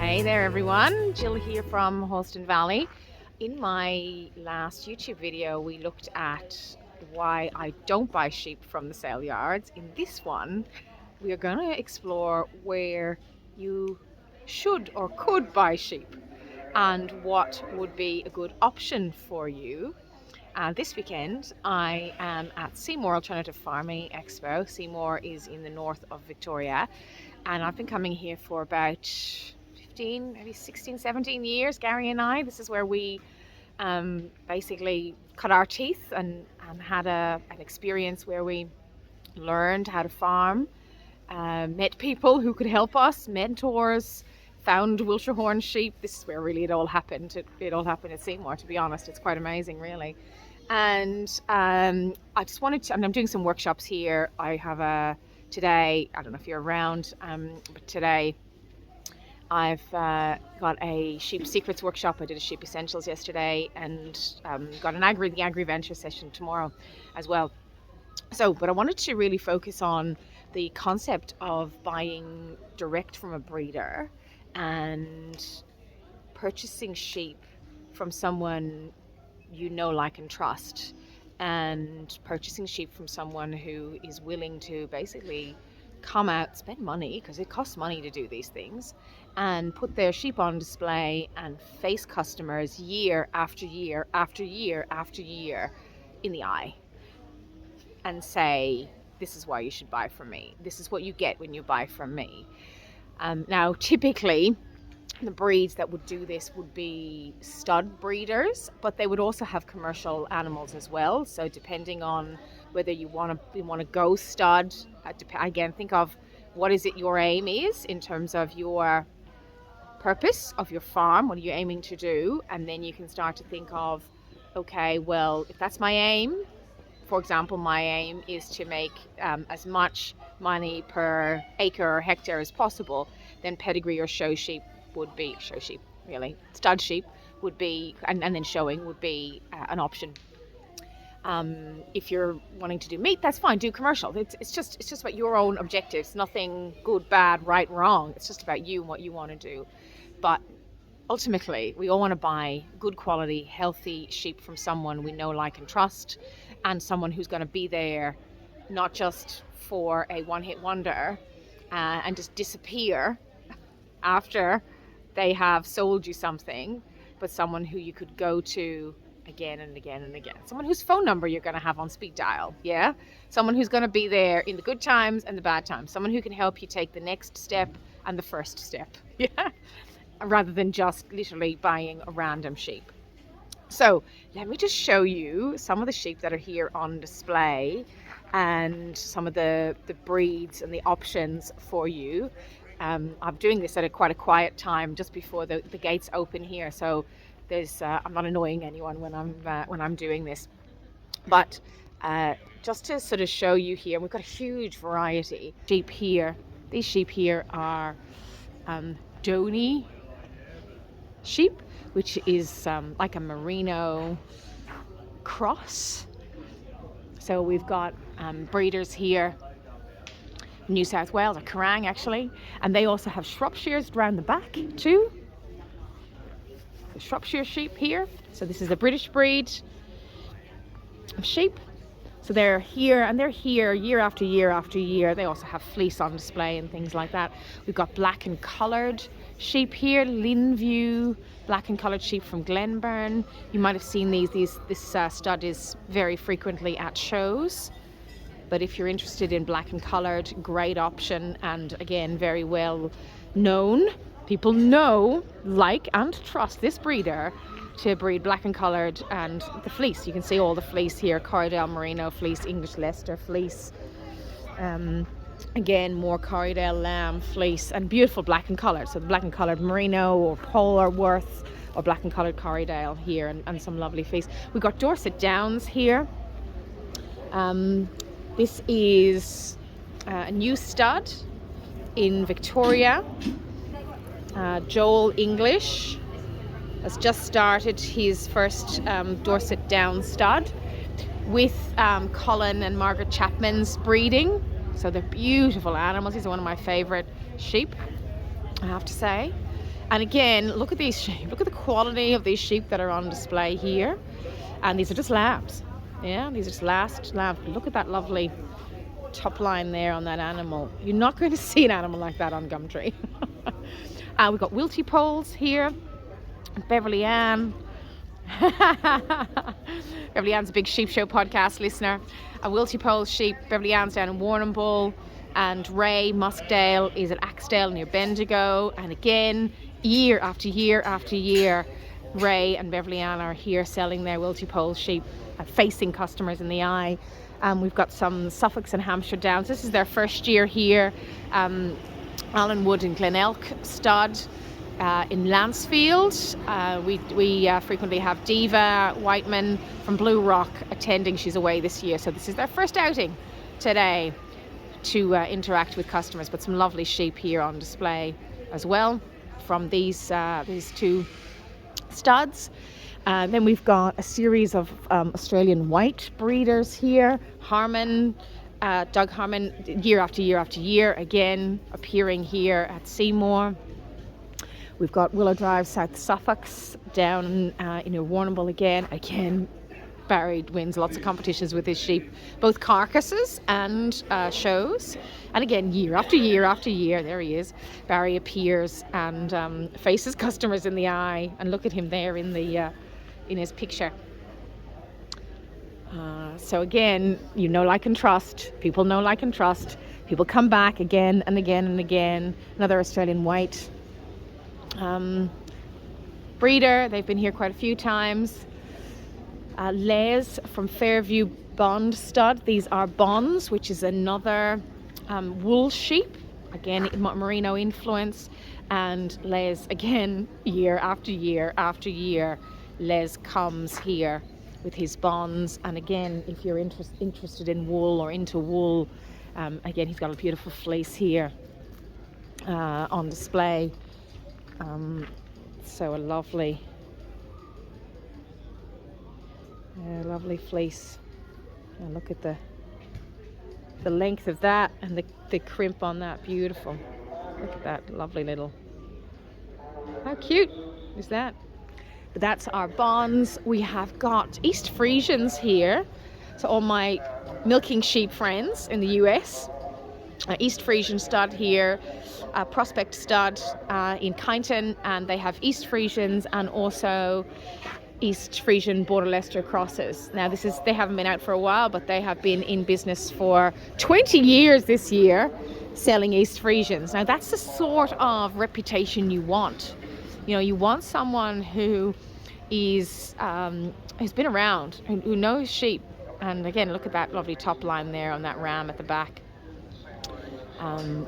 Hey there everyone, Jill here from Halston Valley. In my last YouTube video we looked at why I don't buy sheep from the sale yards. In this one we are going to explore where you should or could buy sheep and what would be a good option for you. This weekend I am at Seymour Alternative Farming Expo. Seymour is in the north of Victoria, and I've been coming here for about 15, maybe 16, 17 years, Gary and I. This is where we basically cut our teeth and had an experience where we learned how to farm, met people who could help us, mentors, found Wiltshire Horn sheep. This is where really it all happened. It all happened at Seymour, to be honest. It's quite amazing, really. And I just wanted to, and I'm doing some workshops here. I have today, I don't know if you're around, but today I've got a Sheep Secrets workshop. I did a Sheep Essentials yesterday, and got the Agri Venture session tomorrow as well. But I wanted to really focus on the concept of buying direct from a breeder and purchasing sheep from someone you know, like, and trust, and purchasing sheep from someone who is willing to basically come out, spend money, because it costs money to do these things, and put their sheep on display and face customers year after year after year after year in the eye and say, this is why you should buy from me. This is what you get when you buy from me. Now, typically, the breeds that would do this would be stud breeders, but they would also have commercial animals as well. So depending on whether you want to go stud, again, think of what is it your aim is in terms of your purpose of your farm. What are you aiming to do? And then you can start to think of, okay, well, if that's my aim, for example, my aim is to make as much money per acre or hectare as possible, then pedigree or stud sheep would be, and then showing would be an option. If you're wanting to do meat, that's fine, do commercial. It's just about your own objectives, nothing good, bad, right, wrong. It's just about you and what you want to do. But ultimately, we all want to buy good quality, healthy sheep from someone we know, like, and trust, and someone who's going to be there not just for a one-hit wonder and just disappear after they have sold you something, but someone who you could go to again and again and again. Someone whose phone number you're going to have on speed dial, yeah? Someone who's going to be there in the good times and the bad times. Someone who can help you take the next step and the first step, yeah? Rather than just literally buying a random sheep. So let me just show you some of the sheep that are here on display and some of the breeds and the options for you. I'm doing this at quite a quiet time just before the gates open here, so there's I'm not annoying anyone when I'm doing this. But just to sort of show you here, we've got a huge variety of sheep here. These sheep here are Donny sheep, which is like a merino cross. So we've got breeders here, New South Wales, or Kerrang actually, and they also have Shropshires around the back too. The Shropshire sheep here. So this is a British breed of sheep. So they're here, and they're here year after year after year. They also have fleece on display and things like that. We've got black and coloured sheep here, Linview black and coloured sheep from Glenburn. You might have seen this stud is very frequently at shows. But if you're interested in black and coloured, great option, and again, very well known. People know, like, and trust this breeder to breed black and coloured, and the fleece. You can see all the fleece here, Corriedale Merino fleece, English Leicester fleece. Again, more Corriedale lamb fleece, and beautiful black and coloured. So the black and coloured Merino or Polarworth or black and coloured Corriedale here, and some lovely fleece. We've got Dorset Downs here. This is a new stud in Victoria. Joel English has just started his first Dorset Downs stud with Colin and Margaret Chapman's breeding. So they're beautiful animals. These are one of my favourite sheep, I have to say. And again, look at these sheep. Look at the quality of these sheep that are on display here. And these are just lambs. Yeah, these are just lambs. Look at that lovely top line there on that animal. You're not going to see an animal like that on Gumtree. We've got Wilty poles here. Beverly Ann. Beverly Ann's a big Sheep Show podcast listener. A Wilty Pole sheep. Beverly Ann's down in Warrnambool, and Ray Muskdale is at Axdale near Bendigo. And again, year after year after year, Ray and Beverly Ann are here selling their Wilty Pole sheep, facing customers in the eye. We've got some Suffolks and Hampshire Downs. This is their first year here. Alan Wood in Glenelg stud. In Lansfield, we frequently have Diva Whiteman from Blue Rock attending. She's away this year, so this is their first outing today to interact with customers. But some lovely sheep here on display as well from these two studs. Then we've got a series of Australian white breeders here. Harmon, Doug Harmon, year after year after year, again appearing here at Seymour. We've got Willow Drive, South Suffolk's down in Warrnambool again. Again, Barry wins lots of competitions with his sheep, both carcasses and shows. And again, year after year after year, there he is. Barry appears and faces customers in the eye. And look at him there in his picture. So again, you know, like and trust. People know, like and trust. People come back again and again and again. Another Australian white breeder. They've been here quite a few times. Les from Fairview Bond stud. These are Bonds, which is another wool sheep, again merino influence. And Les, again, year after year after year, Les comes here with his Bonds. And again, if you're interested in wool or into wool, again, he's got a beautiful fleece here on display. So a lovely fleece. And look at the length of that and the crimp on that. Beautiful. Look at that lovely little. How cute is that? But that's our Bonds. We have got East Friesians here. So all my milking sheep friends in the US. East Friesian stud here, Prospect stud in Kyneton, and they have East Friesians and also East Friesian Border Leicester crosses. Now they haven't been out for a while, but they have been in business for 20 years this year selling East Friesians. Now that's the sort of reputation you want. You know, you want someone who is who's been around, who knows sheep. And again, look at that lovely top line there on that ram at the back.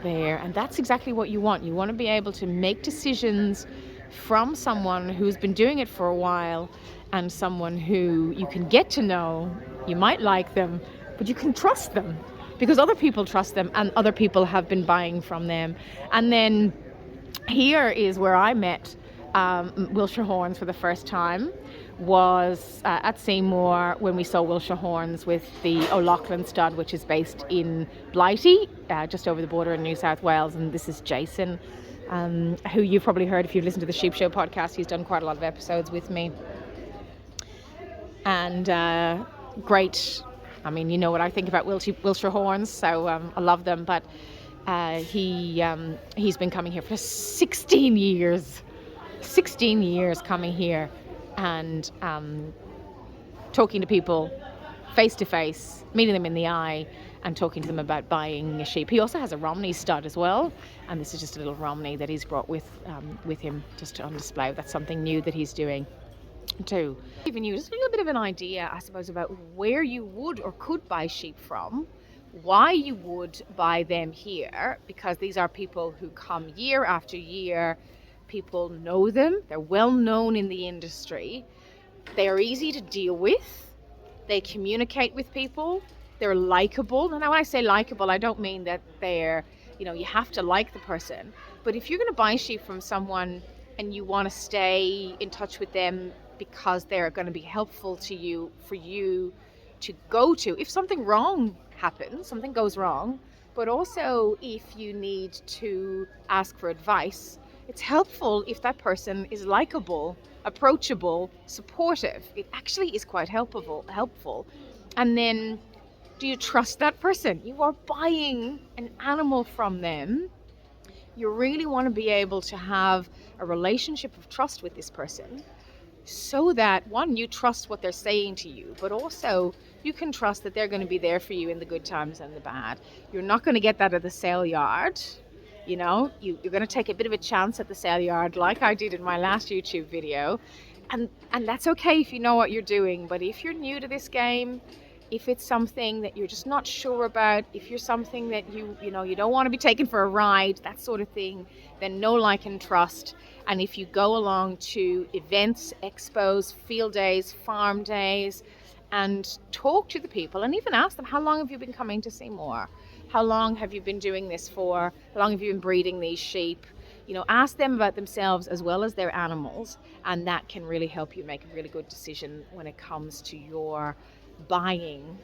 There, and that's exactly what you want. You want to be able to make decisions from someone who's been doing it for a while, and someone who you can get to know. You might like them, but you can trust them because other people trust them and other people have been buying from them. And then here is where I met Wilshire Horns for the first time. Was at Seymour when we saw Wilshire Horns with the O'Loughlin stud, which is based in Blighty, just over the border in New South Wales. And this is Jason, who you've probably heard if you've listened to the Sheep Show podcast. He's done quite a lot of episodes with me. And great. I mean, you know what I think about Wilshire Horns, so I love them. But he's been coming here for 16 years. 16 years coming here. And talking to people face to face, meeting them in the eye and talking to them about buying a sheep. He also has a Romney stud as well, and this is just a little Romney that he's brought with him just on display. That's something new that he's doing too. Giving you just a little bit of an idea, I suppose, about where you would or could buy sheep from, why you would buy them here, because these are people who come year after year. People know them. They're well known in the industry. They are easy to deal with. They communicate with people. They're likable. And now when I say likable, I don't mean that they're, you have to like the person. But if you're going to buy sheep from someone and you want to stay in touch with them because they're going to be helpful to you, for you to go to, if something wrong happens, something goes wrong, but also if you need to ask for advice, It's helpful if that person is likable, approachable, supportive. It actually is quite helpful. And then, do you trust that person? You are buying an animal from them. You really want to be able to have a relationship of trust with this person, so that, one, you trust what they're saying to you, but also you can trust that they're going to be there for you in the good times and the bad. You're not going to get that at the sale yard. You're going to take a bit of a chance at the sale yard, like I did in my last YouTube video, and that's okay if you know what you're doing. But if you're new to this game, if it's something that you're just not sure about, if you're something that you don't want to be taken for a ride, that sort of thing, then know, like, and trust. And if you go along to events, expos, field days, farm days, and talk to the people and even ask them, how long have you been coming to Seymour? How long have you been doing this for? How long have you been breeding these sheep? Ask them about themselves as well as their animals, and that can really help you make a really good decision when it comes to your buying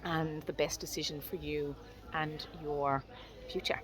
and the best decision for you and your future.